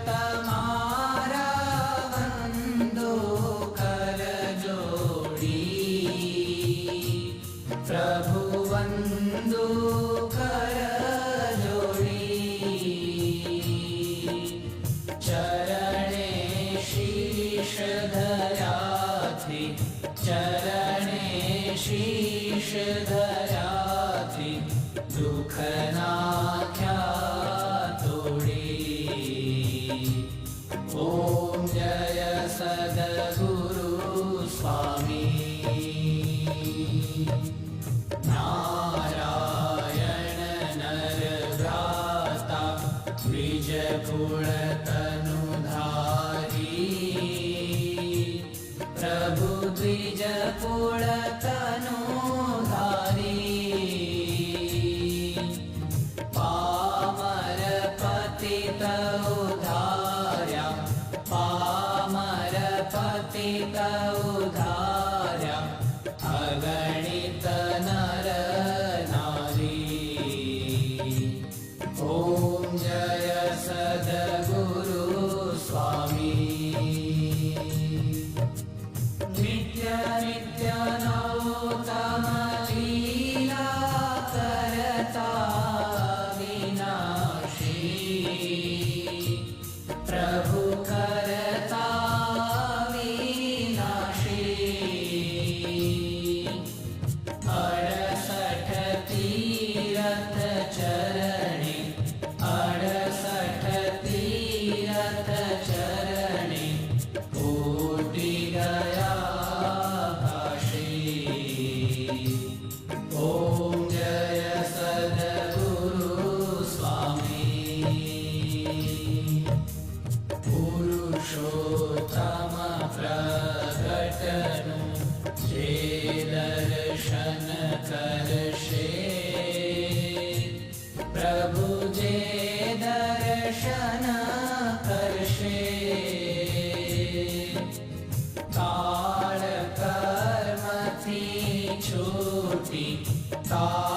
તમારા વંદો કર જોડી, પ્રભુ વંદો કર જોડી, ચરણે શીશ ધર્યાથી, ચરણે શીશ ધર્યાથી દુઃખ નાખ્યા તોડી. ઓમ જય સદગુરુ સ્વામી. નારાયણ નરવ્રાતા દ્વિજકુળ તનુધારી, પ્રભુ દ્વિજકુળ તનુધારી, પામર પતિત ઉધાર્યા, પામર પતિત ઉધાર્યા, અગણિત નર નારી. ઓમ જય સદગુરુ સ્વામી. નિત્ય નિત્ય નૌતમ લીલા કરતા વિનાશી, પ્રભુ કરતા વિનાશી, 68 તીરથ ચરણે, 68 તીરથ ચરણે કોટી ગયા કાશી. ઓમ જય સદગુરુ સ્વામી. પુરુષોત્તમ પ્રગટનું જે દર્શન કરશે, પ્રભુ જે દર્શન કરશે, કાળ કર્મથી છૂટી, કાળ